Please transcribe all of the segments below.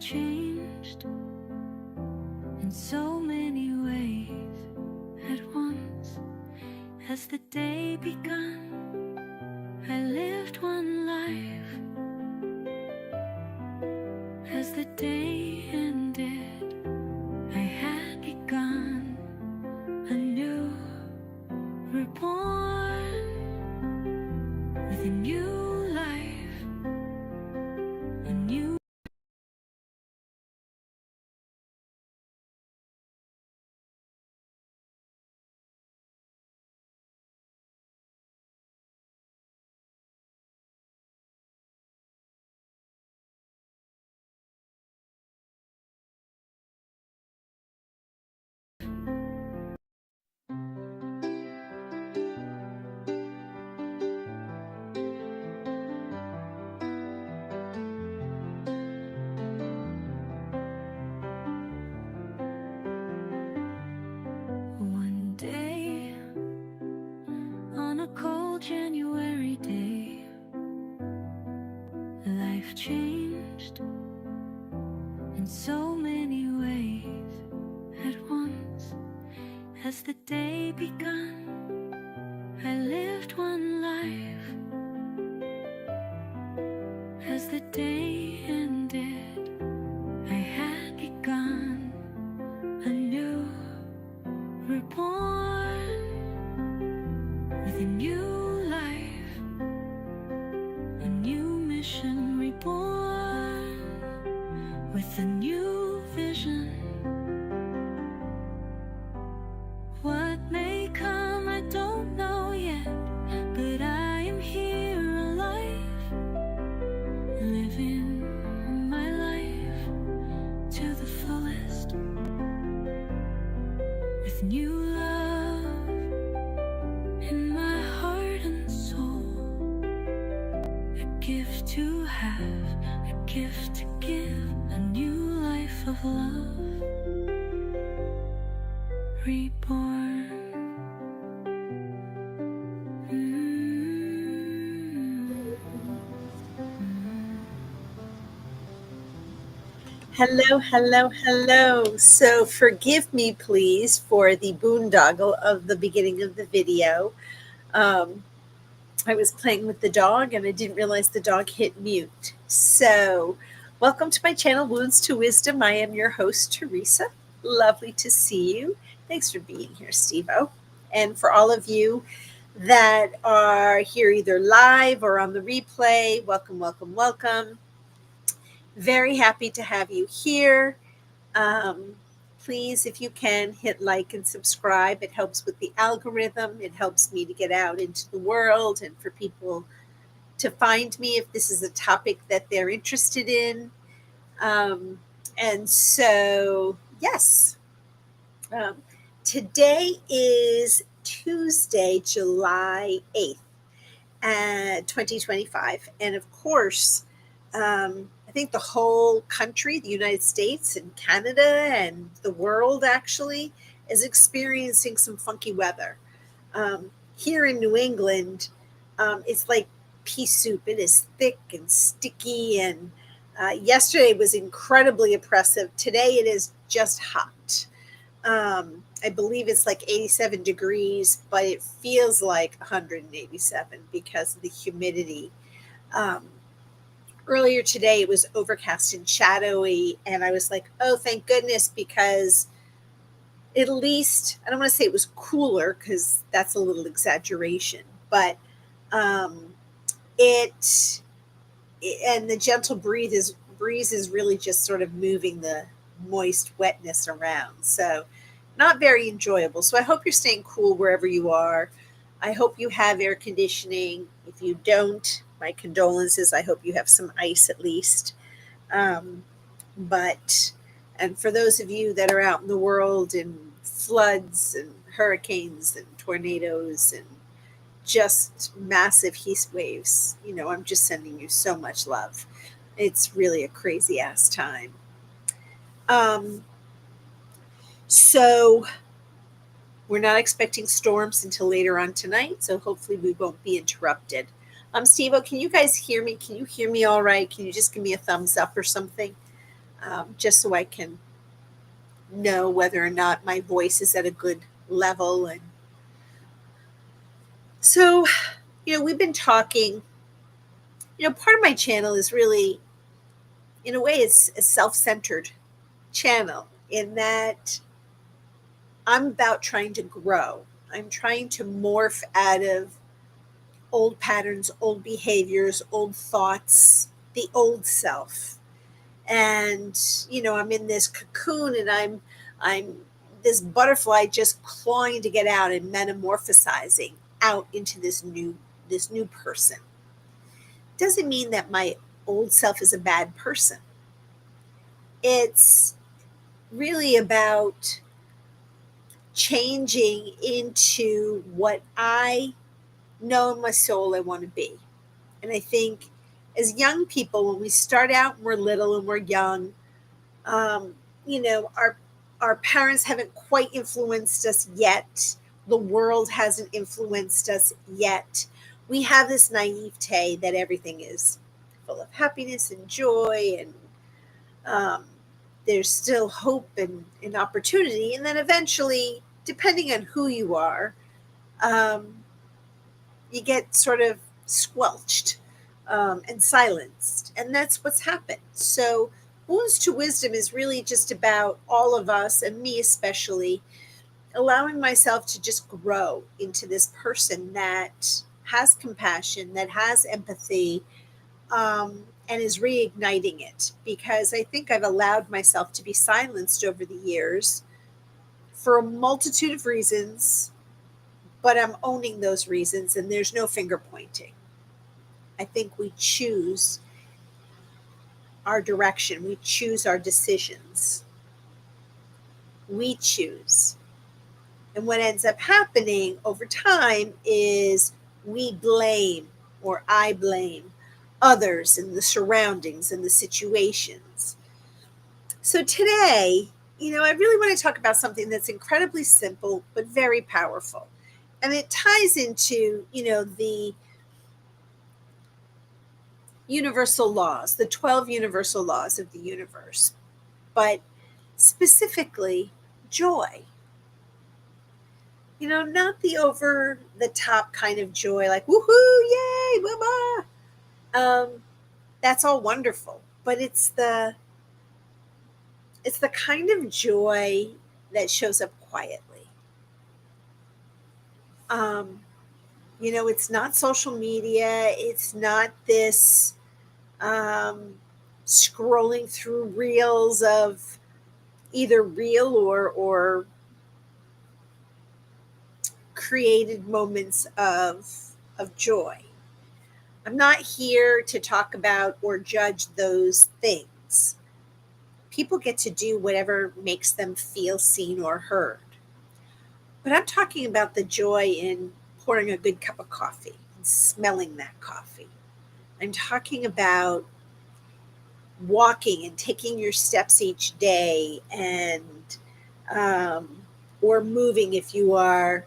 changed in so many ways at once. Has the day begun? I lived one life. Has the day ended? I had begun anew, reborn with a new life, a new. One day, on a cold January day, life changed in so many ways at once. Has the day begun? I lived one life. Has the day ended? I had begun anew, reborn with a new life, a new mission, reborn with a new vision. What may come, I don't know yet, but I am here alive, living my life to the fullest, with new love in my heart and soul, a gift to have, a gift to give, a new life of love, reborn. Hello, hello, hello. So forgive me, please, for the boondoggle of the beginning of the video. I was playing with the dog and I didn't realize the dog hit mute. So welcome to my channel, Wounds to Wisdom. I am your host, Teresa. Lovely to see you. Thanks for being here, Steve-O. And for all of you that are here either live or on the replay, welcome, welcome, welcome. Very happy to have you here. Please, if you can, hit like and subscribe. It helps with the algorithm. It helps me to get out into the world and for people to find me if this is a topic that they're interested in. And so, yes, today is Tuesday, July 8th, 2025. And of course, I think the whole country, the United States and Canada and the world actually, is experiencing some funky weather. Here in New England, it's like pea soup. It is thick and sticky, and yesterday was incredibly oppressive. Today it is just hot. I believe it's like 87 degrees, but it feels like 187 because of the humidity. Earlier today, it was overcast and shadowy, and I was like, oh, thank goodness, because at least, I don't want to say it was cooler, because that's a little exaggeration, but and the gentle breeze is really just sort of moving the moist wetness around. So not very enjoyable. So I hope you're staying cool wherever you are. I hope you have air conditioning. If you don't, my condolences. I hope you have some ice at least. And for those of you that are out in the world in floods and hurricanes and tornadoes and just massive heat waves, I'm just sending you so much love. It's really a crazy ass time. So we're not expecting storms until later on tonight, so hopefully we won't be interrupted. Steve-O, can you guys hear me? Can you hear me all right? Can you just give me a thumbs up or something? just so I can know whether or not my voice is at a good level. And so, we've been talking, part of my channel is really, in a way, it's a self-centered channel in that I'm about trying to grow. I'm trying to morph out of old patterns, old behaviors, old thoughts, the old self. And, I'm in this cocoon and I'm this butterfly just clawing to get out and metamorphosizing out into this new person. Doesn't mean that my old self is a bad person. It's really about changing into what I know in my soul I want to be. And I think as young people, when we start out and we're little and we're young, um, our parents haven't quite influenced us yet. The world hasn't influenced us yet. We have this naivete that everything is full of happiness and joy, and um, there's still hope and opportunity. And then eventually, depending on who you are, um, you get sort of squelched and silenced. And that's what's happened. So, Wounds to Wisdom is really just about all of us, and me especially, allowing myself to just grow into this person that has compassion, that has empathy, and is reigniting it. Because I think I've allowed myself to be silenced over the years for a multitude of reasons, but I'm owning those reasons, and there's no finger pointing. I think we choose our direction, we choose our decisions, we choose. And what ends up happening over time is we blame, or I blame, others and the surroundings and the situations. So today, I really want to talk about something that's incredibly simple but very powerful. And it ties into, the universal laws, the 12 universal laws of the universe, but specifically joy. Not the over the top kind of joy, like woohoo, yay, mama. That's all wonderful, but it's the kind of joy that shows up quietly. Um, it's not social media. It's not this um, scrolling through reels of either real or created moments of joy. I'm not here to talk about or judge those things. People get to do whatever makes them feel seen or heard. But I'm talking about the joy in pouring a good cup of coffee and smelling that coffee. I'm talking about walking and taking your steps each day, and or moving if you are,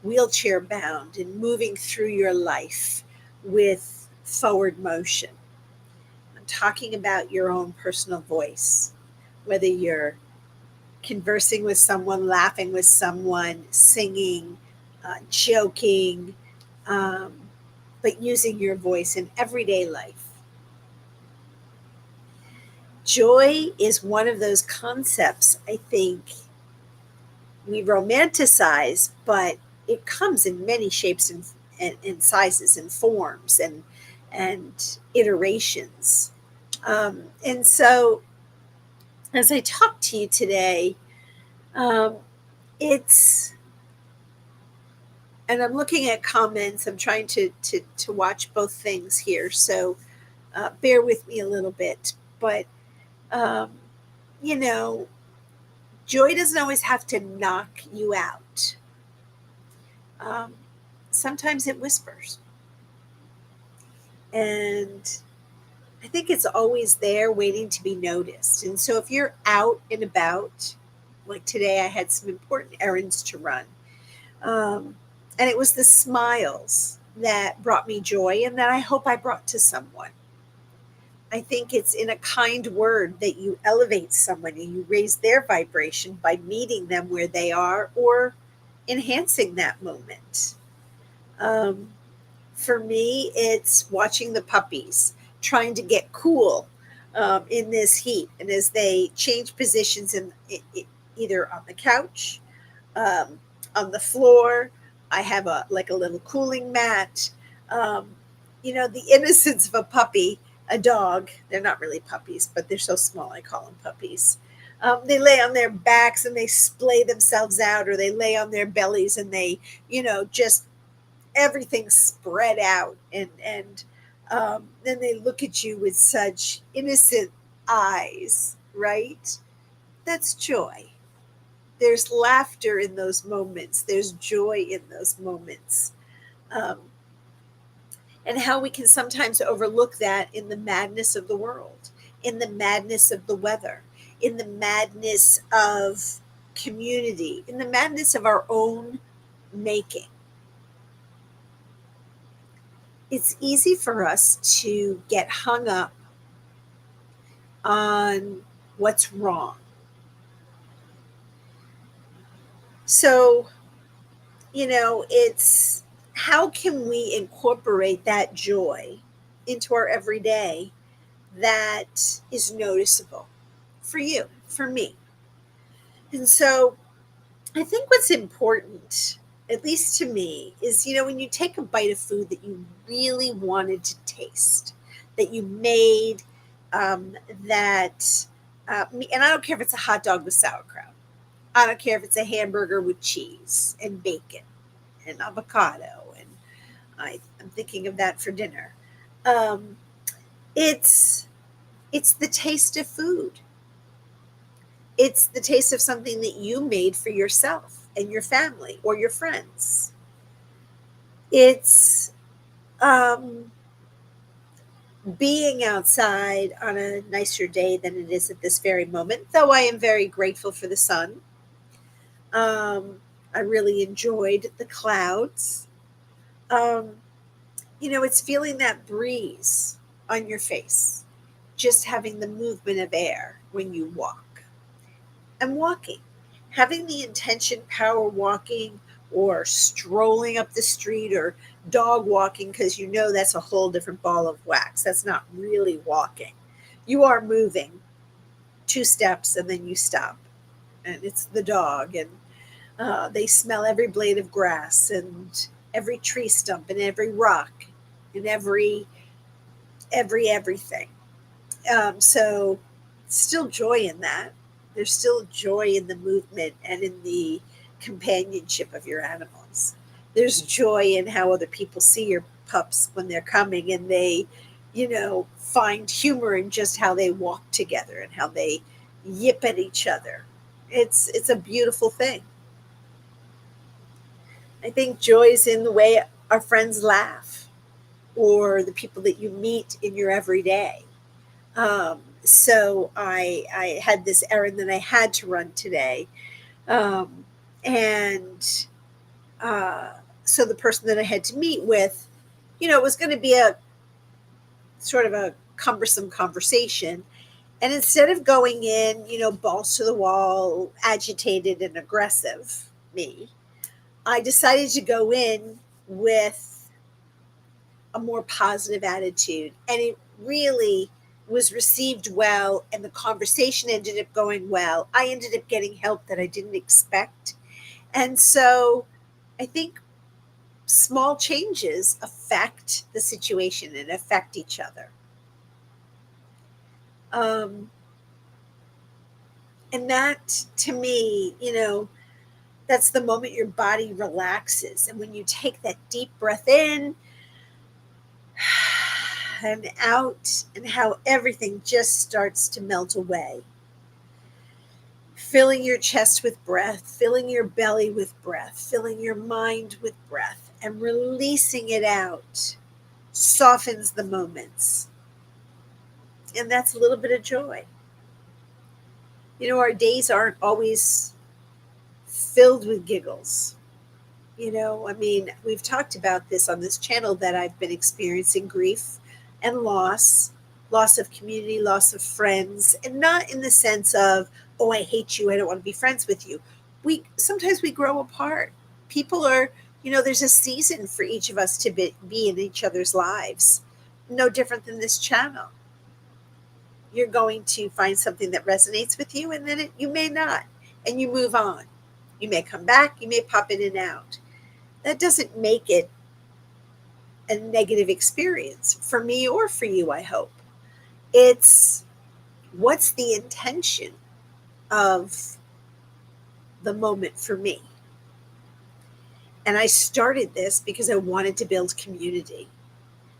wheelchair bound, and moving through your life with forward motion. I'm talking about your own personal voice, whether you're conversing with someone, laughing with someone, singing, joking, um, but using your voice in everyday life. Joy is one of those concepts I think we romanticize, but it comes in many shapes and sizes and forms and iterations. And so, as I talk to you today, um, it's, and I'm looking at comments. I'm trying to watch both things here, so bear with me a little bit. But um, you know, joy doesn't always have to knock you out. Um, Sometimes it whispers, and I think it's always there, waiting to be noticed. And so, if you're out and about, like today, I had some important errands to run. And it was the smiles that brought me joy and that I hope I brought to someone. I think it's in a kind word that you elevate someone and you raise their vibration by meeting them where they are or enhancing that moment. Um, for me, it's watching the puppies trying to get cool in this heat. And as they change positions either on the couch, um, on the floor, I have a little cooling mat. Um, the innocence of a puppy, a dog, they're not really puppies, but they're so small, I call them puppies. They lay on their backs and they splay themselves out, or they lay on their bellies and they, just everything spread out, and then they look at you with such innocent eyes, right? That's joy. There's laughter in those moments, there's joy in those moments. um, and how we can sometimes overlook that in the madness of the world, in the madness of the weather, in the madness of community, in the madness of our own making. It's easy for us to get hung up on what's wrong. So, it's how can we incorporate that joy into our everyday that is noticeable for you, for me? And so, I think what's important, at least to me, is when you take a bite of food that you really wanted to taste, that you made, um, that, and I don't care if it's a hot dog with sauerkraut. I don't care if it's a hamburger with cheese and bacon and avocado, and I'm thinking of that for dinner. Um, it's it's the taste of food. It's the taste of something that you made for yourself and your family or your friends. It's um, being outside on a nicer day than it is at this very moment, though I am very grateful for the sun. Um, I really enjoyed the clouds. Um, it's feeling that breeze on your face, just having the movement of air when you walk. And walking, having the intention, power walking, or strolling up the street, or dog walking, because that's a whole different ball of wax. That's not really walking. You are moving two steps and then you stop, and it's the dog, and they smell every blade of grass and every tree stump and every rock and every everything. So still joy in that. There's still joy in the movement and in the companionship of your animals. There's joy in how other people see your pups when they're coming, and they, find humor in just how they walk together and how they yip at each other. It's a beautiful thing. I think joy is in the way our friends laugh, or the people that you meet in your everyday. So I had this errand that I had to run today. Um, and so the person that I had to meet with, it was going to be a sort of a cumbersome conversation. And instead of going in, balls to the wall, agitated and aggressive, me, I decided to go in with a more positive attitude. And it really was received well, and the conversation ended up going well. I ended up getting help that I didn't expect. And so I think small changes affect the situation and affect each other. Um, and that, to me, that's the moment your body relaxes. And when you take that deep breath in and out, and how everything just starts to melt away. Filling your chest with breath, filling your belly with breath, filling your mind with breath, and releasing it out softens the moments. And that's a little bit of joy. Our days aren't always filled with giggles. We've talked about this on this channel, that I've been experiencing grief and loss loss of community, loss of friends, and not in the sense of, oh, I hate you, I don't want to be friends with you. Sometimes we grow apart. People are, there's a season for each of us to be in each other's lives. No different than this channel. You're going to find something that resonates with you, and then you may not, and you move on. You may come back, you may pop in and out. That doesn't make it a negative experience for me or for you, I hope. It's what's the intention of the moment for me? And I started this because I wanted to build community,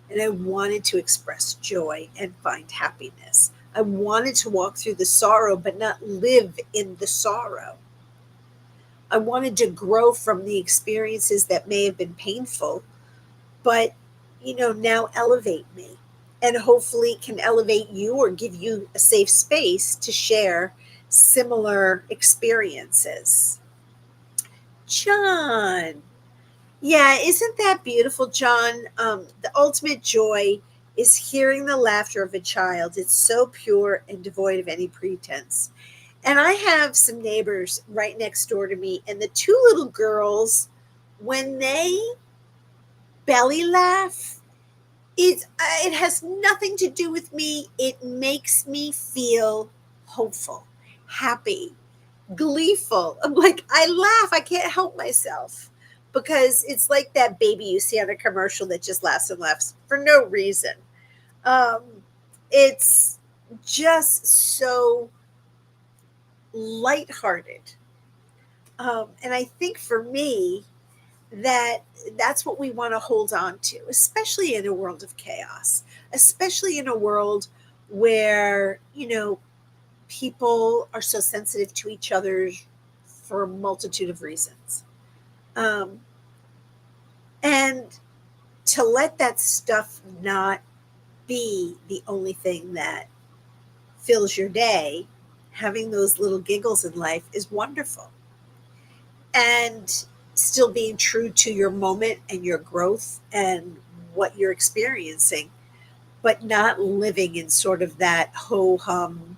and I wanted to express joy and find happiness. I wanted to walk through the sorrow, but not live in the sorrow. I wanted to grow from the experiences that may have been painful, but, now elevate me, and hopefully can elevate you or give you a safe space to share similar experiences. John. Yeah, isn't that beautiful, John? The ultimate joy is hearing the laughter of a child. It's so pure and devoid of any pretense. And I have some neighbors right next door to me, and the two little girls, when they belly laugh, it has nothing to do with me. It makes me feel hopeful, happy, gleeful. I'm like, I laugh. I can't help myself, because it's like that baby you see on a commercial that just laughs and laughs for no reason. Um, it's just so lighthearted. And I think for me, that's what we want to hold on to, especially in a world of chaos, especially in a world where, people are so sensitive to each other for a multitude of reasons. Um, and to let that stuff not be the only thing that fills your day, having those little giggles in life is wonderful. And still being true to your moment and your growth and what you're experiencing, but not living in sort of that ho hum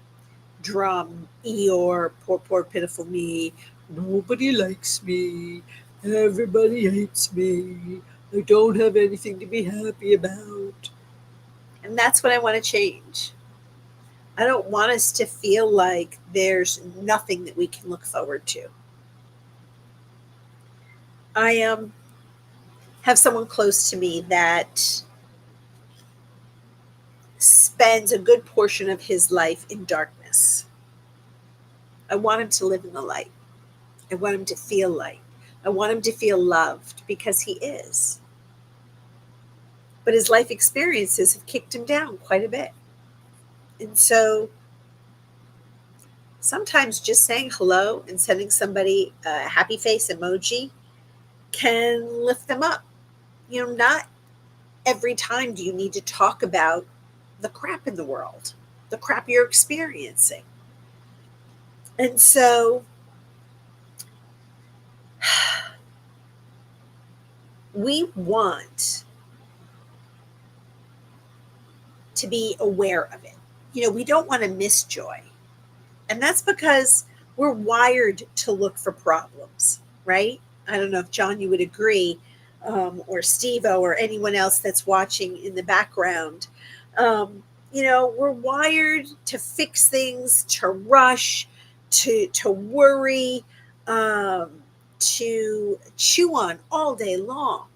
drum Eeyore, poor pitiful me, nobody likes me, everybody hates me, I don't have anything to be happy about. And that's what I want to change. I don't want us to feel like there's nothing that we can look forward to. I have someone close to me that spends a good portion of his life in darkness. I want him to live in the light. I want him to feel light. I want him to feel loved, because he is. But his life experiences have kicked him down quite a bit. And so sometimes just saying hello and sending somebody a happy face emoji can lift them up. Not every time do you need to talk about the crap in the world, the crap you're experiencing. And so we want to be aware of it. We don't want to miss joy. And that's because we're wired to look for problems, right? I don't know if, John, you would agree, or Steve-O, or anyone else that's watching in the background. We're wired to fix things, to rush, to worry, to chew on all day long.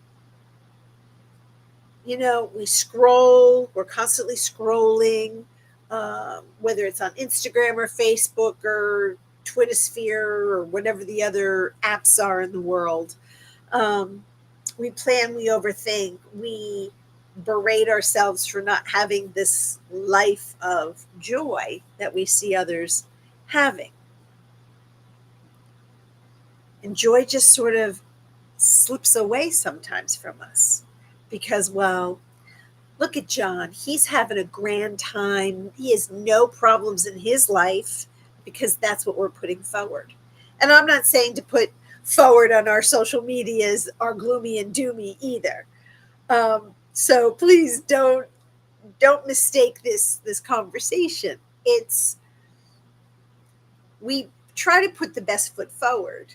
We scroll, we're constantly scrolling, whether it's on Instagram or Facebook or Twittersphere or whatever the other apps are in the world. We plan, we overthink, we berate ourselves for not having this life of joy that we see others having. And joy just sort of slips away sometimes from us because, well, look at John. He's having a grand time. He has no problems in his life, because that's what we're putting forward. And I'm not saying to put forward on our social medias are gloomy and doomy either. So please don't don't mistake this conversation. It's, we try to put the best foot forward,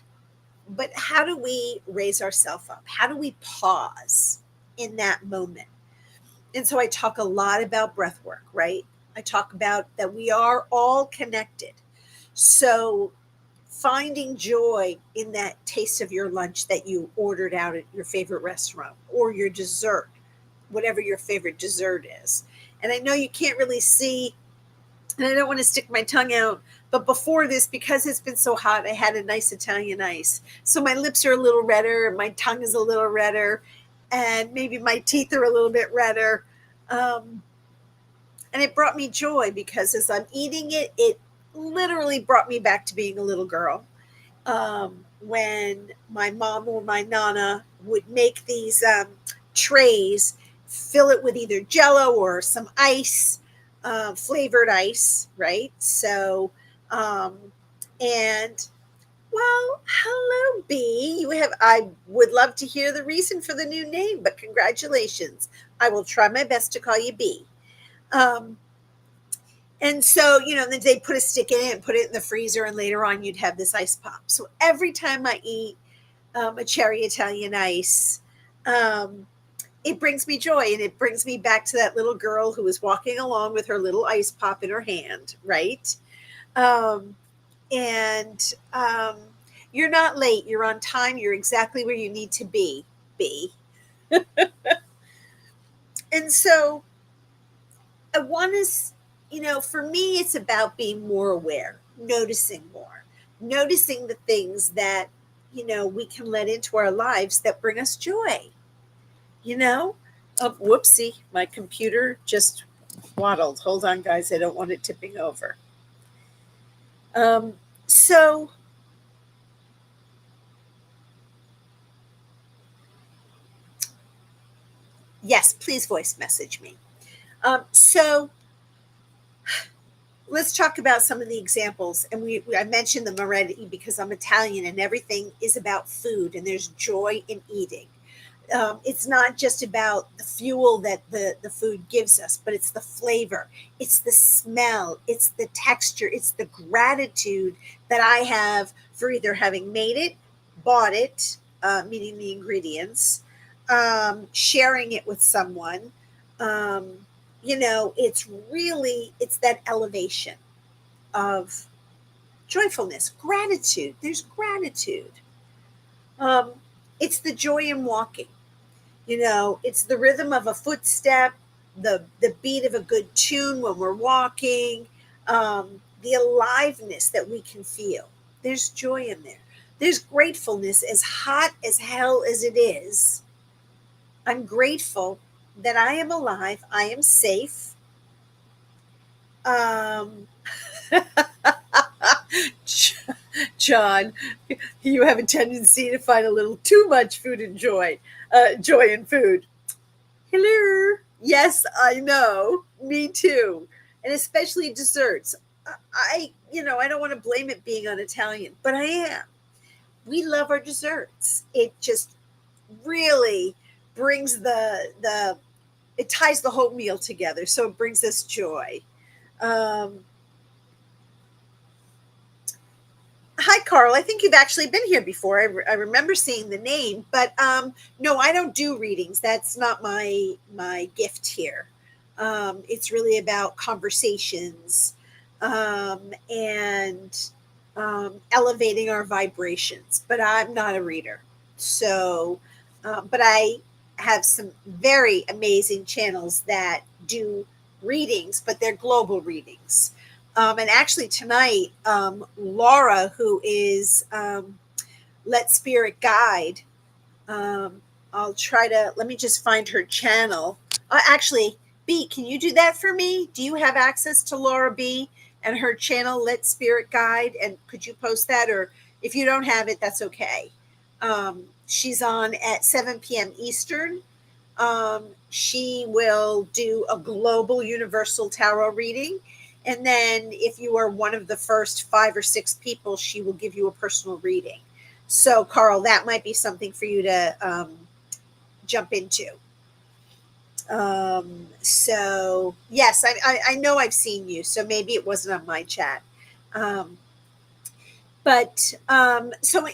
but how do we raise ourselves up? How do we pause in that moment? And so I talk a lot about breath work, right? I talk about that we are all connected. So finding joy in that taste of your lunch that you ordered out at your favorite restaurant, or your dessert, whatever your favorite dessert is. And I know you can't really see, and I don't want to stick my tongue out, but before this, because it's been so hot, I had a nice Italian ice. So my lips are a little redder, and my tongue is a little redder, and maybe my teeth are a little bit redder. And it brought me joy because as I'm eating it, it literally brought me back to being a little girl. When my mom or my nana would make these trays, fill it with either Jello or some ice, flavored ice, right? So, and well, hello, B. You have. I would love to hear the reason for the new name, but congratulations. I will try my best to call you B. Um, and so, then they put a stick in it and put it in the freezer, and later on you'd have this ice pop. So every time I eat a cherry Italian ice, it brings me joy, and it brings me back to that little girl who was walking along with her little ice pop in her hand, right? Um, and you're not late. You're on time. You're exactly where you need to be. And so I want to, for me, it's about being more aware, noticing more, noticing the things that, we can let into our lives that bring us joy, Oh, whoopsie, my computer just waddled. Hold on, guys. I don't want it tipping over. So yes, please voice message me. So let's talk about some of the examples. And I mentioned them already because I'm Italian and everything is about food, and there's joy in eating. It's not just about the fuel that the food gives us, but it's the flavor, it's the smell, it's the texture, it's the gratitude that I have for either having made it, bought it, meaning the ingredients, sharing it with someone. It's that elevation of joyfulness, gratitude. There's gratitude. It's the joy in walking. It's the rhythm of a footstep, the beat of a good tune when we're walking, the aliveness that we can feel. There's joy in there. There's gratefulness. As hot as hell as it is, I'm grateful that I am alive. I am safe. John, you have a tendency to find a little too much food and joy in food. Hello. Yes, I know. Me too. And especially desserts. I don't want to blame it being on Italian, but I am. We love our desserts. It just really brings it ties the whole meal together. So it brings us joy. Hi, Carl. I think you've actually been here before. I remember seeing the name, but no, I don't do readings. That's not my gift here. It's really about conversations and elevating our vibrations. But I'm not a reader, so but I have some very amazing channels that do readings, but they're global readings. And actually tonight, Laura, who is Let Spirit Guide, let me just find her channel. Actually, B, can you do that for me? Do you have access to Laura B and her channel, Let Spirit Guide? And could you post that? Or if you don't have it, that's okay. She's on at 7 p.m. Eastern. She will do a global universal tarot reading. And then if you are one of the first 5 or 6 people, she will give you a personal reading. So, Carl, that might be something for you to jump into. So yes, I know I've seen you, so maybe it wasn't on my chat. Um, but so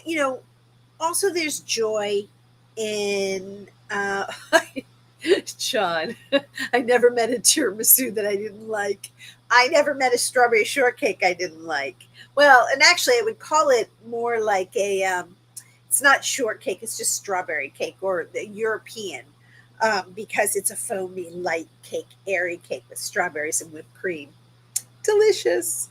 also there's joy in John. I never met a tiramisu that I didn't like. I never met a strawberry shortcake I didn't like. Well, and actually, I would call it more like a. It's not shortcake; it's just strawberry cake or the European, because it's a foamy light cake, airy cake with strawberries and whipped cream. Delicious.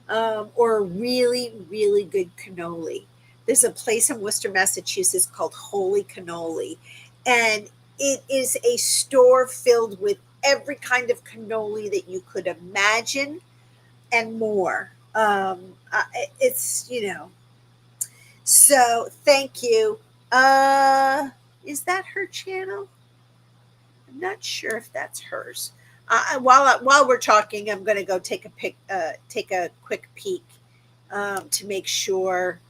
Or a really, really good cannoli. There's a place in Worcester, Massachusetts called Holy Cannoli, and it is a store filled with every kind of cannoli that you could imagine and more. It's, so thank you. Is that her channel? I'm not sure if that's hers. While we're talking, I'm going to go take a quick peek, to make sure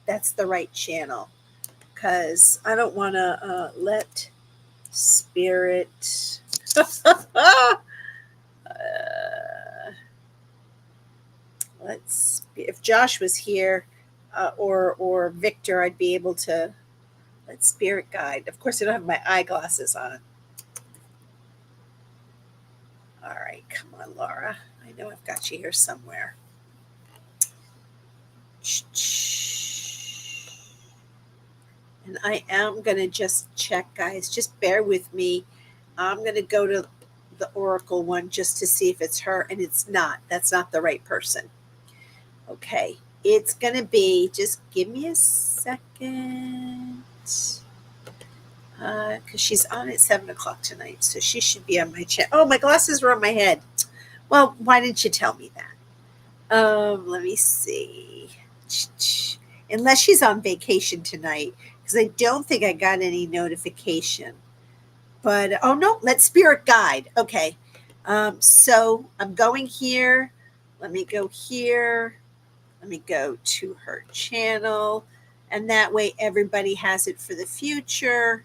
that's the right channel, because I don't want to let spirit. uh, if Josh was here, or Victor, I'd be able to let spirit guide. Of course, I don't have my eyeglasses on. All right, come on, Laura. I know I've got you here somewhere. And I am going to just check, guys. Just bear with me. I'm going to go to the Oracle one just to see if it's her, and it's not. That's not the right person. Okay. It's going to be, just give me a second. Because she's on at 7 o'clock tonight, so she should be on my chat. Oh, my glasses were on my head. Well, why didn't you tell me that? Let me see. Unless she's on vacation tonight, because I don't think I got any notification. But oh no, let spirit guide. Okay. So I'm going here. Let me go here. Let me go to her channel, and that way everybody has it for the future.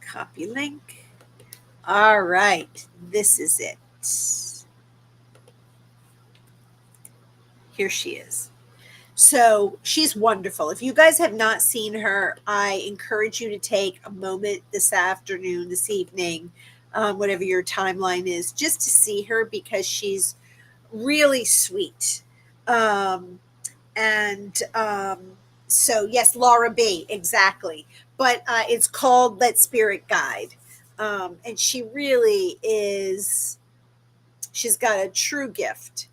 Copy link. All right, this is it. Here she is. So she's wonderful. If you guys have not seen her, I encourage you to take a moment this afternoon, this evening, whatever your timeline is, just to see her, because she's really sweet. So, yes, Laura B., exactly. But it's called Let Spirit Guide. And she really is, she's got a true gift.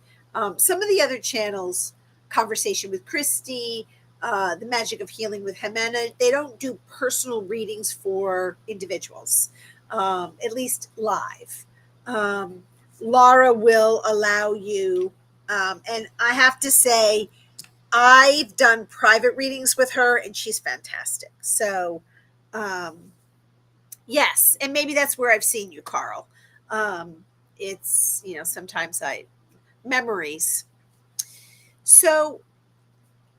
Some of the other channels, Conversation with Christy, The Magic of Healing with Jimena, they don't do personal readings for individuals, at least live. Laura will allow you, and I have to say, I've done private readings with her, and she's fantastic. So, yes, and maybe that's where I've seen you, Carl. It's, sometimes memories. So,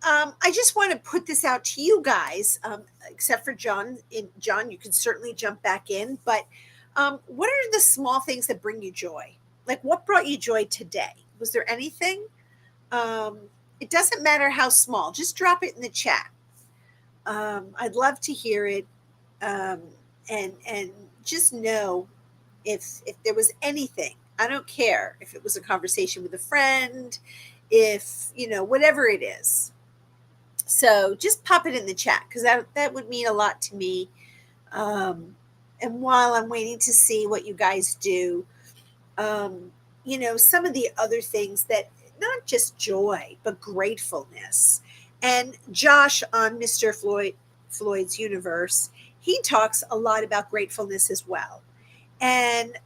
I just want to put this out to you guys, except for John. John, you can certainly jump back in. But what are the small things that bring you joy? Like, what brought you joy today? Was there anything? It doesn't matter how small. Just drop it in the chat. I'd love to hear it, and just know if there was anything. I don't care if it was a conversation with a friend, if whatever it is. So just pop it in the chat, because that would mean a lot to me. And while I'm waiting to see what you guys do, some of the other things that, not just joy, but gratefulness. And Josh on Mr. Floyd's Universe, he talks a lot about gratefulness as well. And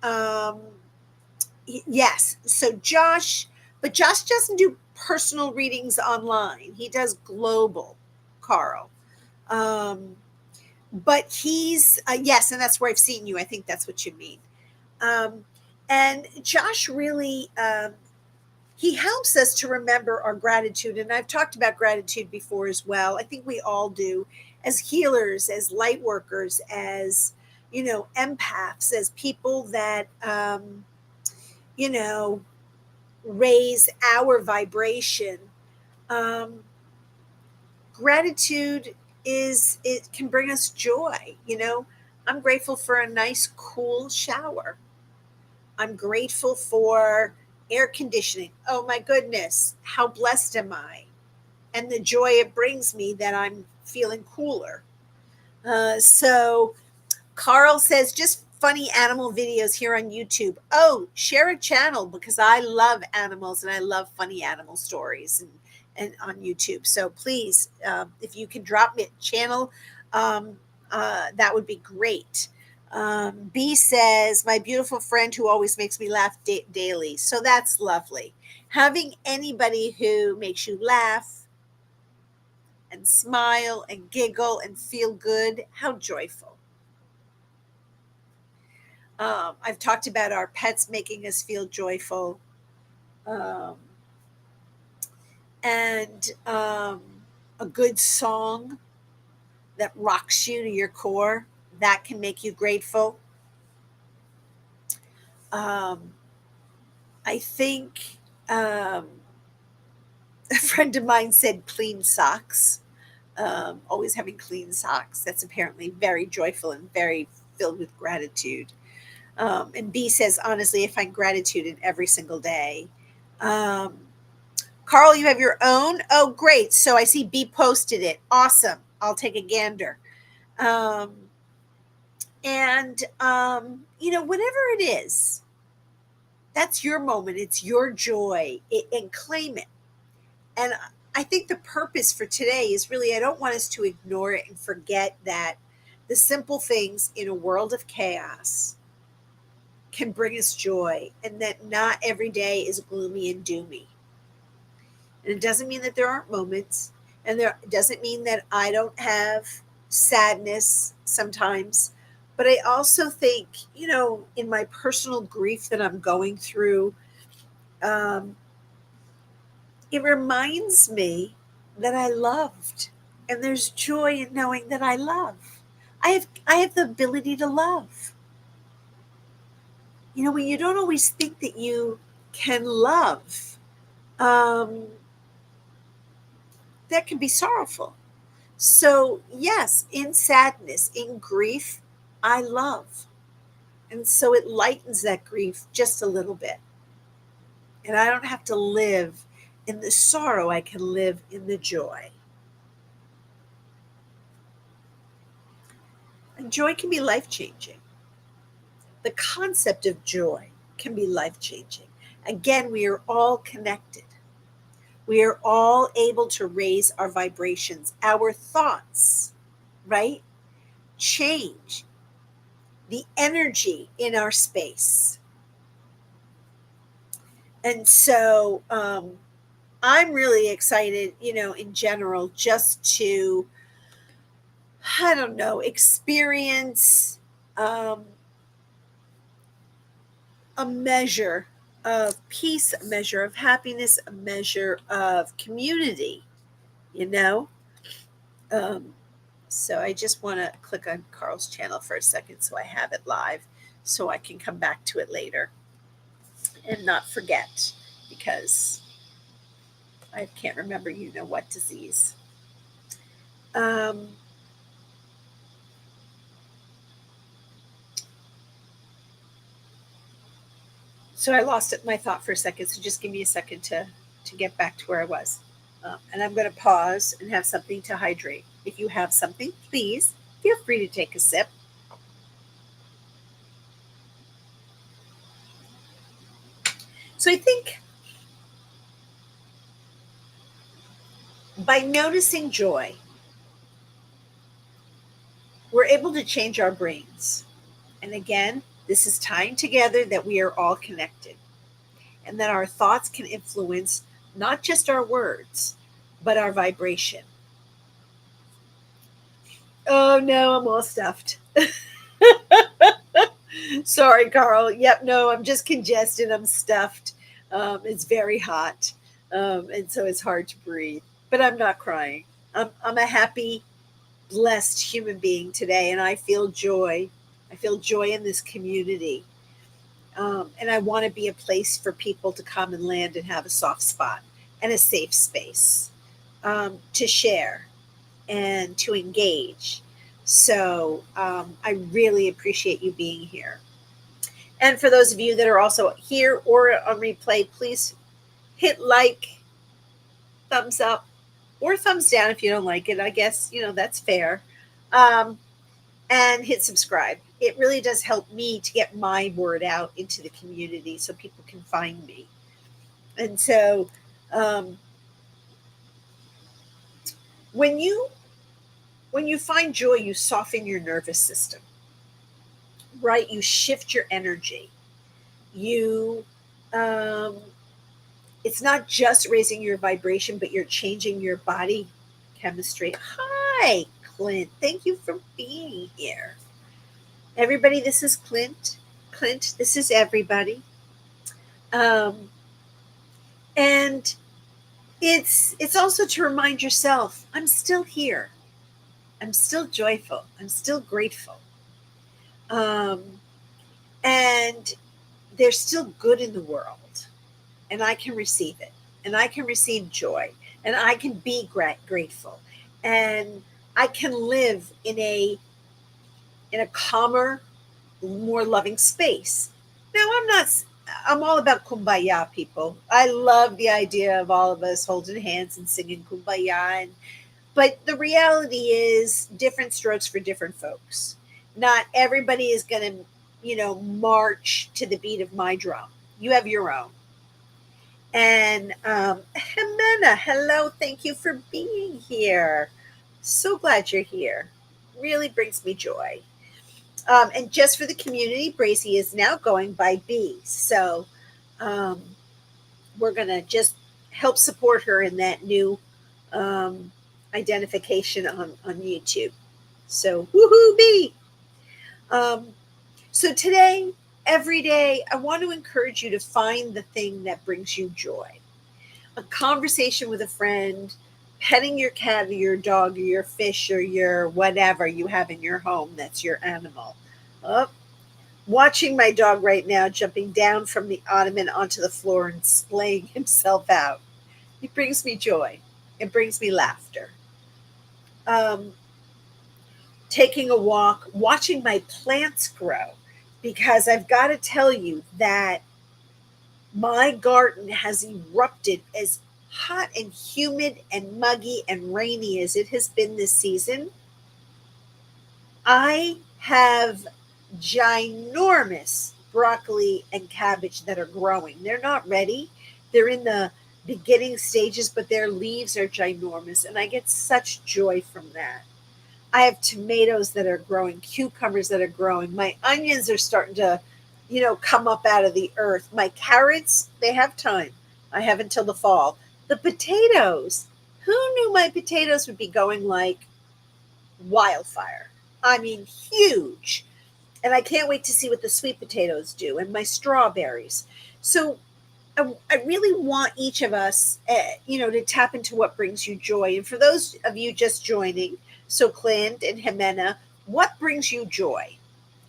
yes, so Josh doesn't do personal readings online. He does global, Carl. But he's, yes, and that's where I've seen you. I think that's what you mean. And Josh really, he helps us to remember our gratitude. And I've talked about gratitude before as well. I think we all do, as healers, as light workers, as empaths, as people that, raise our vibration. Um, Gratitude it can bring us joy. I'm grateful for a nice, cool shower. I'm grateful for air conditioning. Oh my goodness, how blessed am I? And the joy it brings me that I'm feeling cooler. So Carl says, just funny animal videos here on YouTube. Oh, share a channel, because I love animals and I love funny animal stories and on YouTube. So please, if you can drop me a channel, um, that would be great. B says, my beautiful friend who always makes me laugh daily. So that's lovely. Having anybody who makes you laugh and smile and giggle and feel good, how joyful. I've talked about our pets making us feel joyful. Um, and a good song that rocks you to your core, that can make you grateful. Um, I think a friend of mine said clean socks. Always having clean socks. That's apparently very joyful and very filled with gratitude. And B says, honestly, I find gratitude in every single day. Um, Carl, you have your own? Oh, great. So I see B posted it. Awesome. I'll take a gander. Um, whatever it is, that's your moment. It's your joy, and claim it. And I think the purpose for today is really, I don't want us to ignore it and forget that the simple things in a world of chaos can bring us joy, and that not every day is gloomy and doomy. And it doesn't mean that there aren't moments, and it doesn't mean that I don't have sadness sometimes. But I also think, in my personal grief that I'm going through, um, it reminds me that I loved, and there's joy in knowing that I love. I have the ability to love. When you don't always think that you can love, um, that can be sorrowful. So, yes, in sadness, in grief, I love. And so it lightens that grief just a little bit. And I don't have to live in the sorrow, I can live in the joy. And joy can be life changing. The concept of joy can be life changing. Again, we are all connected. We are all able to raise our vibrations. Our thoughts, right, change the energy in our space. And so I'm really excited, in general, just to, I don't know, experience a measure of peace, a measure of happiness, a measure of community, you know? Um, so I just want to click on Carl's channel for a second so I have it live so I can come back to it later and not forget, because I can't remember what disease. Um, so I lost my thought for a second. So just give me a second to get back to where I was. And I'm going to pause and have something to hydrate. If you have something, please feel free to take a sip. So I think by noticing joy, we're able to change our brains. And again, this is tying together that we are all connected, and that our thoughts can influence not just our words, but our vibration. Oh no, I'm all stuffed. Sorry, Carl. Yep, no, I'm just congested. I'm stuffed. It's very hot. And so it's hard to breathe. But I'm not crying. I'm a happy, blessed human being today, and I feel joy. I feel joy in this community. And I want to be a place for people to come and land and have a soft spot and a safe space to share and to engage. So I really appreciate you being here. And for those of you that are also here or on replay, please hit like, thumbs up, or thumbs down if you don't like it. I guess, that's fair. Um, and hit subscribe. It really does help me to get my word out into the community so people can find me. And so when you find joy, you soften your nervous system, right? You shift your energy. You it's not just raising your vibration, but you're changing your body chemistry. Hi, Clint. Thank you for being here. Everybody, this is Clint. Clint, this is everybody. And it's also to remind yourself, I'm still here. I'm still joyful. I'm still grateful. And there's still good in the world. And I can receive it. And I can receive joy. And I can be grateful. And I can live in a calmer, more loving space. Now, I'm all about kumbaya, people. I love the idea of all of us holding hands and singing kumbaya. But the reality is different strokes for different folks. Not everybody is going to, march to the beat of my drum. You have your own. And Jimena, hello. Thank you for being here. So glad you're here. Really brings me joy. And just for the community, Bracy is now going by B. So we're going to just help support her in that new identification on YouTube. So woohoo, B. So today, every day, I want to encourage you to find the thing that brings you joy. A conversation with a friend, petting your cat or your dog or your fish or your whatever you have in your home that's your animal. Watching my dog right now jumping down from the ottoman onto the floor and splaying himself out. It brings me joy. It brings me laughter. Taking a walk, watching my plants grow, because I've got to tell you that my garden has erupted as hot and humid and muggy and rainy as it has been this season. I have ginormous broccoli and cabbage that are growing. They're not ready. They're in the beginning stages, but their leaves are ginormous, and I get such joy from that. I have tomatoes that are growing, cucumbers that are growing. My onions are starting to, come up out of the earth. My carrots, they have time. I have until the fall. The potatoes, who knew my potatoes would be going like wildfire? I mean, huge. And I can't wait to see what the sweet potatoes do, and my strawberries. So I really want each of us, to tap into what brings you joy. And for those of you just joining, so Clint and Jimena, what brings you joy?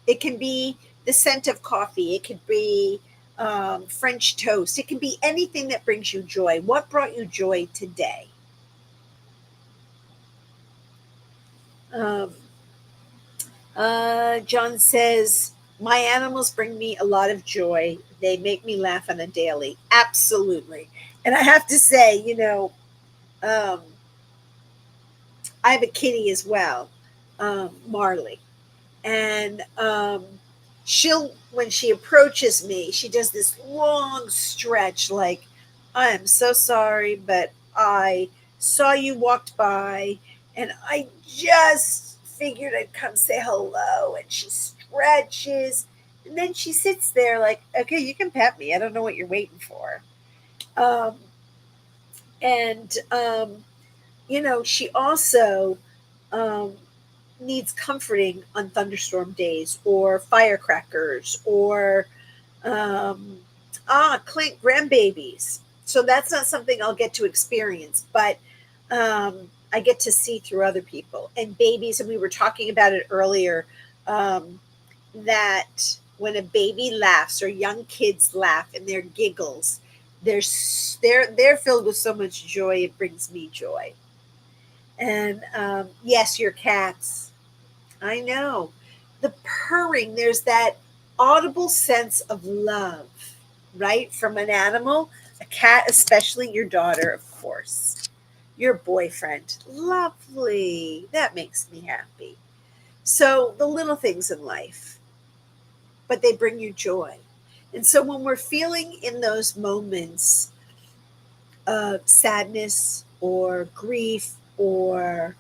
It can be the scent of coffee. It could be French toast. It can be anything that brings you joy. What brought you joy today? John says, my animals bring me a lot of joy. They make me laugh on a daily. Absolutely. And I have to say, I have a kitty as well, Marley. And when she approaches me, she does this long stretch like, I am so sorry, but I saw you walked by and I just figured I'd come say hello. And she stretches and then she sits there like, okay, you can pet me. I don't know what you're waiting for. She also needs comforting on thunderstorm days or firecrackers or Clint grandbabies. So that's not something I'll get to experience, but I get to see through other people and babies. And we were talking about it earlier. that when a baby laughs or young kids laugh and their giggles, they're filled with so much joy. It brings me joy. And yes, your cats. I know. The purring, there's that audible sense of love, right? From an animal, a cat, especially your daughter, of course, your boyfriend. Lovely. That makes me happy. So the little things in life, but they bring you joy. And so when we're feeling in those moments of sadness or grief or,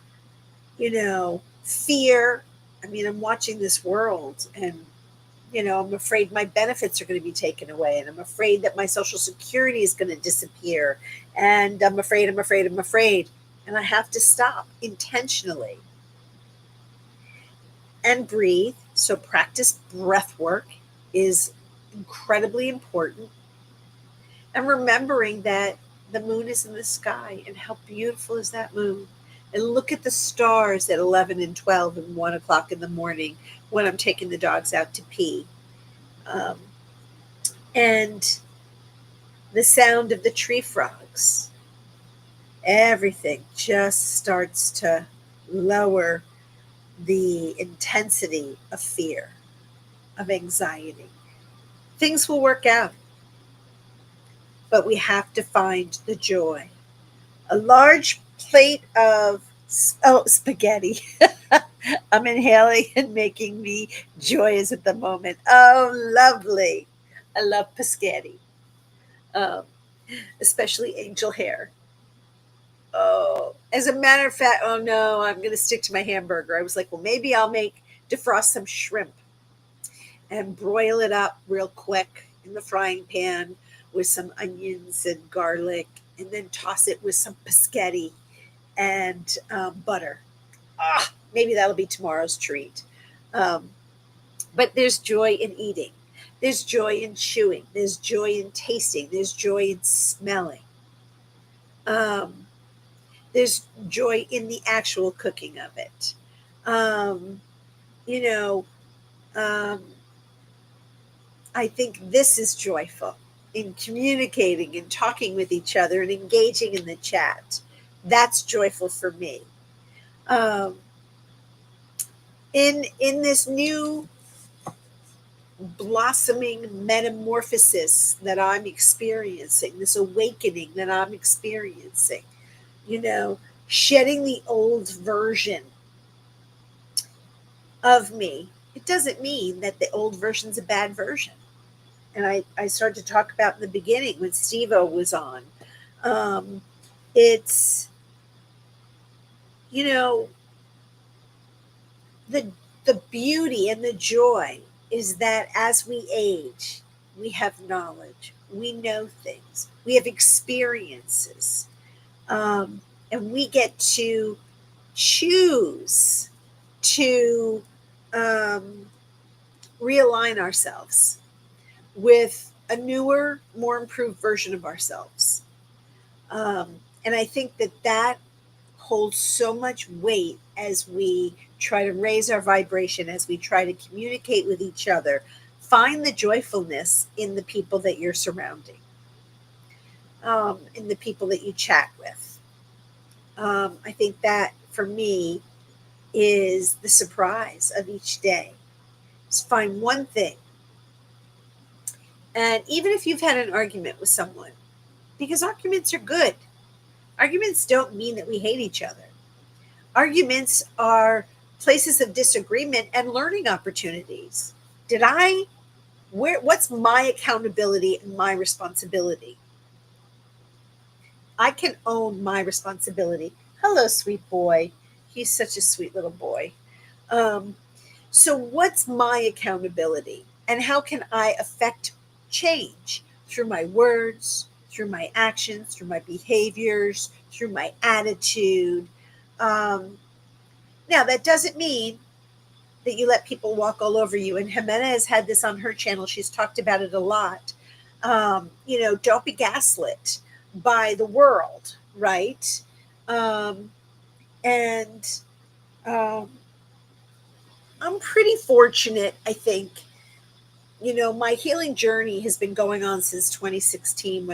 fear, I mean, I'm watching this world and, I'm afraid my benefits are going to be taken away. And I'm afraid that my Social Security is going to disappear. And I'm afraid. And I have to stop intentionally and breathe. So practice breath work is incredibly important. And remembering that the moon is in the sky and how beautiful is that moon. And look at the stars at 11 and 12 and 1 o'clock in the morning when I'm taking the dogs out to pee. Um, and the sound of the tree frogs. Everything just starts to lower the intensity of fear, of anxiety. Things will work out, but we have to find the joy. A large plate of spaghetti. I'm inhaling and making me joyous at the moment. Oh, lovely. I love pescetti, um, especially angel hair. Oh, as a matter of fact, oh no, I'm going to stick to my hamburger. I was like, well, maybe I'll defrost some shrimp and broil it up real quick in the frying pan with some onions and garlic, and then toss it with some pescetti and butter. Maybe that'll be tomorrow's treat. Um, but there's joy in eating. There's joy in chewing. There's joy in tasting. There's joy in smelling. Um, there's joy in the actual cooking of it. Um, you know, um, I think this is joyful in communicating and talking with each other and engaging in the chat. That's joyful for me. Um, in this new blossoming metamorphosis that I'm experiencing, this awakening that I'm experiencing, you know, shedding the old version of me, it doesn't mean that the old version's a bad version. And I started to talk about in the beginning when Steve-O was on. Um, it's, you know, the the beauty and the joy is that as we age, we have knowledge, we know things, we have experiences, and we get to choose to um, realign ourselves with a newer, more improved version of ourselves. And I think that holds so much weight as we try to raise our vibration, as we try to communicate with each other. Find the joyfulness in the people that you're surrounding, in the people that you chat with. I think that for me is the surprise of each day. Just find one thing. And even if you've had an argument with someone, because arguments are good, arguments don't mean that we hate each other. Arguments are places of disagreement and learning opportunities. What's my accountability and my responsibility? I can own my responsibility. Hello, sweet boy. He's such a sweet little boy. Um, so, what's my accountability? And how can I affect change through my words, through my actions, through my behaviors, through my attitude? Um, Now, that doesn't mean that you let people walk all over you. And Jimena has had this on her channel. She's talked about it a lot. Don't be gaslit by the world, right? Um, and um, I'm pretty fortunate, I think. My healing journey has been going on since 2016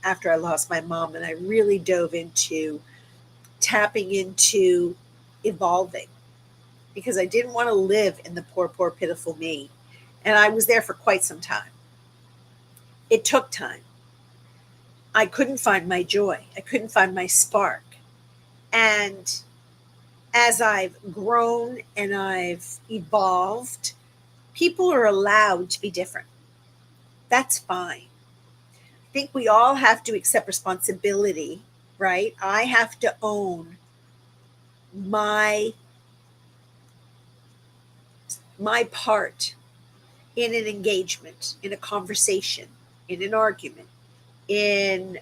after I lost my mom, and I really dove into tapping into evolving because I didn't want to live in the poor, pitiful me. And I was there for quite some time. It took time. I couldn't find my joy. I couldn't find my spark. And as I've grown and I've evolved, people are allowed to be different. That's fine. I think we all have to accept responsibility, right? I have to own my part in an engagement, in a conversation, in an argument, in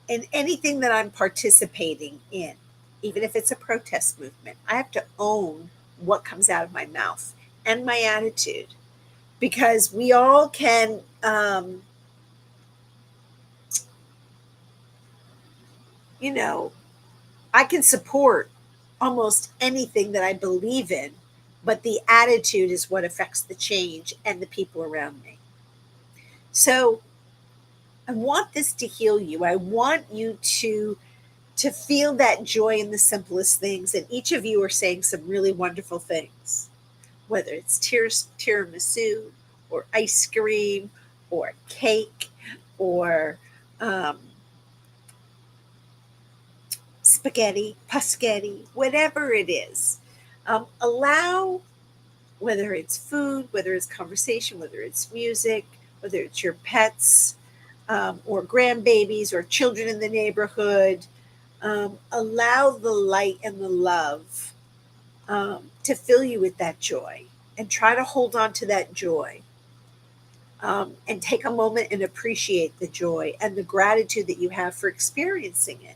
anything that I'm participating in, even if it's a protest movement. I have to own what comes out of my mouth and my attitude, because we all can I can support almost anything that I believe in, but the attitude is what affects the change and the people around me. So I want this to heal you. I want you to feel that joy in the simplest things. And each of you are saying some really wonderful things, whether it's tiramisu or ice cream or cake or spaghetti, paschetti, whatever it is. Allow, whether it's food, whether it's conversation, whether it's music, whether it's your pets or grandbabies or children in the neighborhood, allow the light and the love to fill you with that joy, and try to hold on to that joy. And take a moment and appreciate the joy and the gratitude that you have for experiencing it.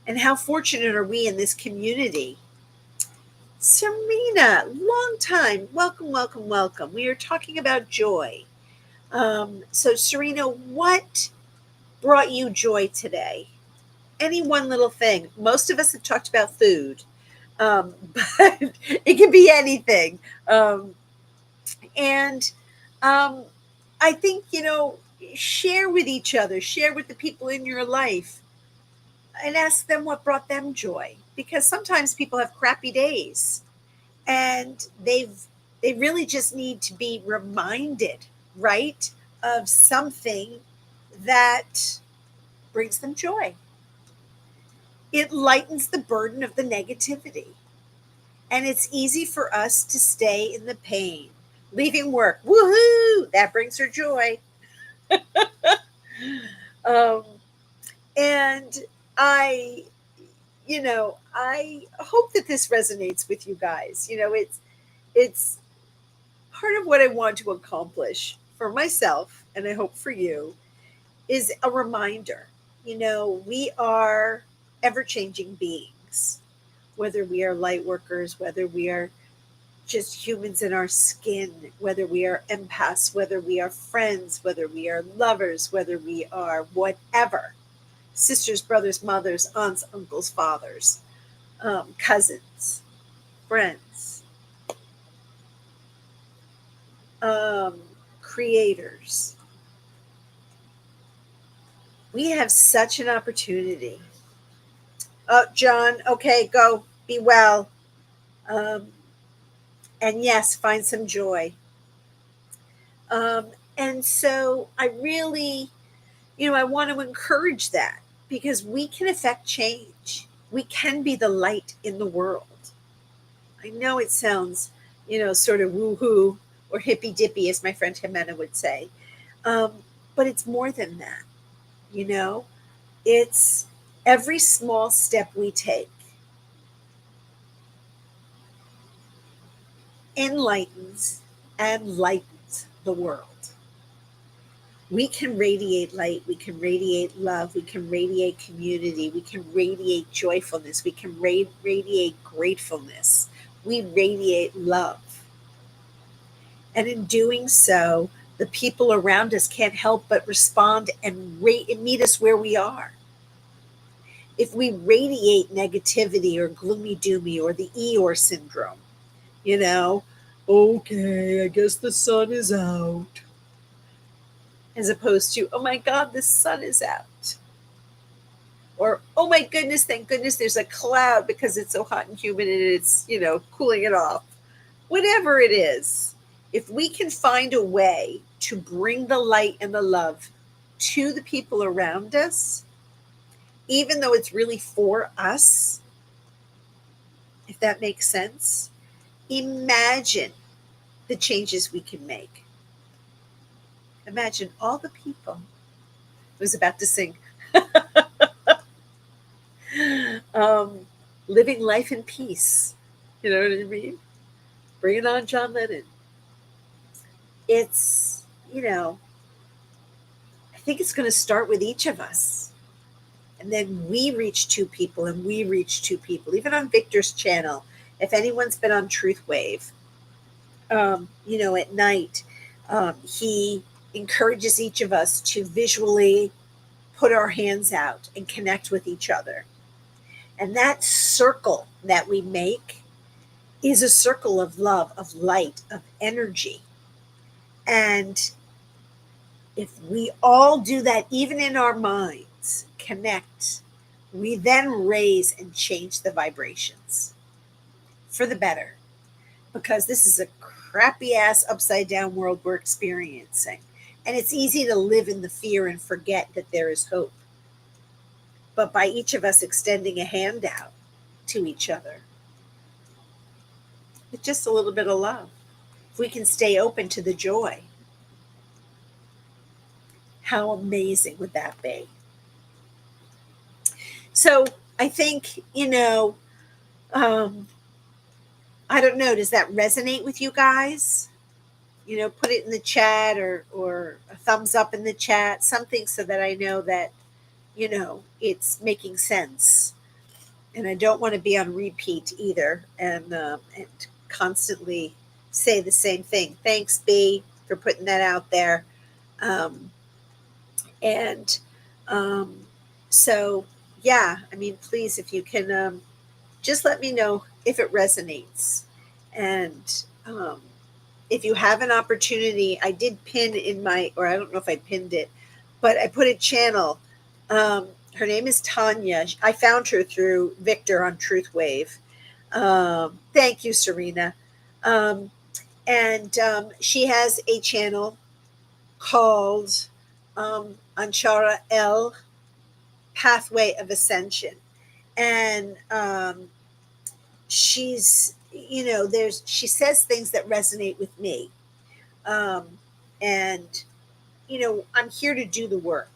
And how fortunate are we in this community? Serena, long time. Welcome, welcome, welcome. We are talking about joy. So, Serena, what brought you joy today? Any one little thing. Most of us have talked about food, but it can be anything. And I think, share with each other, share with the people in your life, and ask them what brought them joy. Because sometimes people have crappy days, and they really just need to be reminded, right, of something that brings them joy. It lightens the burden of the negativity. And it's easy for us to stay in the pain. Leaving work, woohoo, that brings her joy. And I hope that this resonates with you guys. It's part of what I want to accomplish for myself, and I hope for you, is a reminder. We are ever-changing beings, whether we are light workers, whether we are just humans in our skin, whether we are empaths, whether we are friends, whether we are lovers, whether we are whatever, sisters, brothers, mothers, aunts, uncles, fathers, cousins, friends, creators. We have such an opportunity. Oh, John, okay, go, be well. And yes, find some joy. And so I really, I want to encourage that, because we can affect change. We can be the light in the world. I know it sounds, sort of woo-hoo or hippy-dippy, as my friend Jimena would say. But it's more than that. It's every small step we take enlightens and lightens the world. We can radiate light, we can radiate love, we can radiate community, we can radiate joyfulness, we can radiate gratefulness, we radiate love. And in doing so, the people around us can't help but respond and meet us where we are. if we radiate negativity or gloomy doomy or the Eeyore syndrome, you know, okay, I guess the sun is out, as opposed to, oh my God, the sun is out. Or, oh my goodness, thank goodness there's a cloud because it's so hot and humid and it's, cooling it off. Whatever it is, if we can find a way to bring the light and the love to the people around us, even though it's really for us, if that makes sense, imagine the changes we can make. Imagine all the people. I was about to sing. Living life in peace. You know what I mean? Bring it on, John Lennon. It's, I think it's going to start with each of us. And then we reach two people and we reach two people. Even on Victor's channel, if anyone's been on Truth Wave, at night, he encourages each of us to visually put our hands out and connect with each other. And that circle that we make is a circle of love, of light, of energy. And if we all do that, even in our minds, connect, we then raise and change the vibrations for the better. Because this is a crappy ass upside down world we're experiencing. And it's easy to live in the fear and forget that there is hope. But by each of us extending a hand out to each other, with just a little bit of love, if we can stay open to the joy, how amazing would that be? So I think, I don't know, does that resonate with you guys? Put it in the chat or a thumbs up in the chat, something so that I know that, it's making sense. And I don't want to be on repeat either and constantly say the same thing. Thanks, B, for putting that out there. So, yeah, please, if you can, just let me know if it resonates. And if you have an opportunity, I did pin or I don't know if I pinned it, but I put a channel. Her name is Tanya. I found her through Victor on Truth Wave. Thank you, Serena. And she has a channel called Anshara'El, Pathway of Ascension. And she's, she says things that resonate with me. And, I'm here to do the work.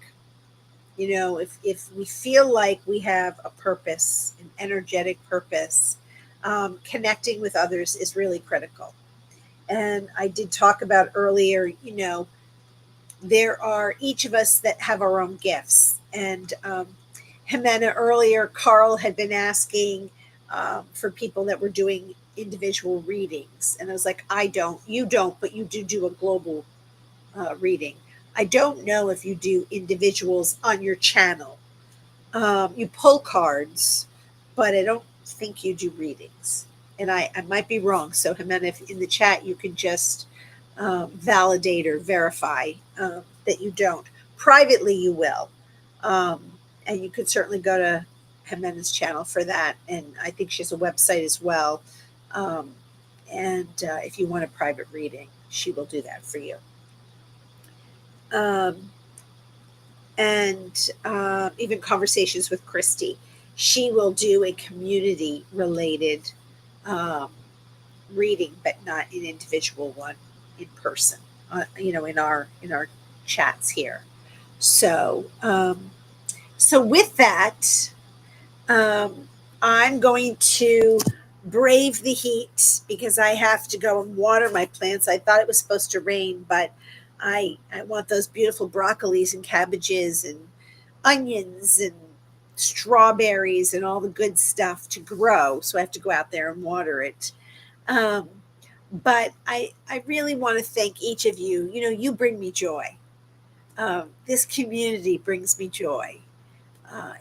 If we feel like we have a purpose, an energetic purpose, connecting with others is really critical. And I did talk about earlier, there are each of us that have our own gifts. And Jimena earlier, Carl had been asking for people that were doing individual readings. And I was like, you don't, but you do a global reading. I don't know if you do individuals on your channel. You pull cards, but I don't think you do readings. And I might be wrong. So, Jimena, if in the chat you can just validate or verify that you don't. Privately, you will. And you could certainly go to Jimena's channel for that. And I think she has a website as well. And if you want a private reading, she will do that for you. Even conversations with Christy. She will do a community related reading, but not an individual one in person, in our chats here. So with that, I'm going to brave the heat because I have to go and water my plants. I thought it was supposed to rain, but I want those beautiful broccolis and cabbages and onions and strawberries and all the good stuff to grow. So I have to go out there and water it. But I really want to thank each of you. You bring me joy. This community brings me joy.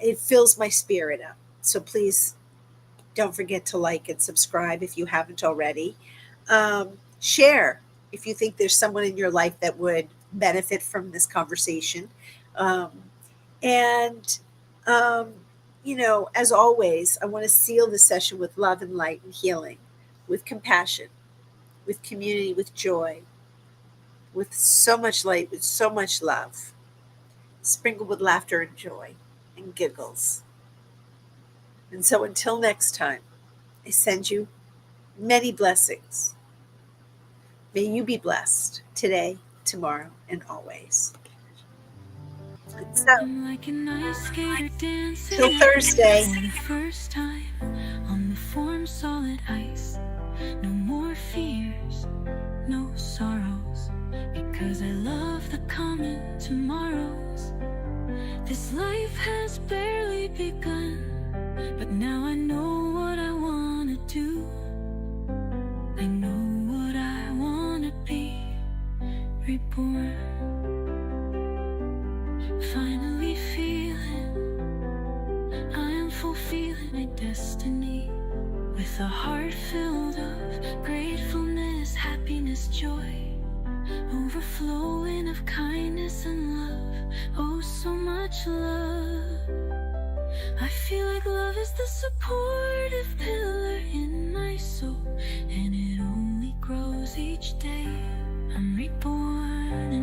It fills my spirit up. So please don't forget to like and subscribe if you haven't already. Share if you think there's someone in your life that would benefit from this conversation. Um, and, um, as always, I want to seal the session with love and light and healing, with compassion, with community, with joy, with so much light, with so much love, sprinkled with laughter and joy and giggles. And so until next time, I send you many blessings. May you be blessed today, tomorrow, and always. And so, I'm like an ice skater dancing till Thursday. for the first time on the form solid ice. No more fears, no sorrows, because I love the common tomorrows. This life has barely begun, but now I know what I wanna do. I know what I wanna be, reborn. Finally feeling I am fulfilling my destiny, with a heart filled of gratefulness, happiness, joy, overflowing of kindness and love. Oh, so much love. I feel like love is the supportive pillar in my soul, and it only grows each day. I'm reborn.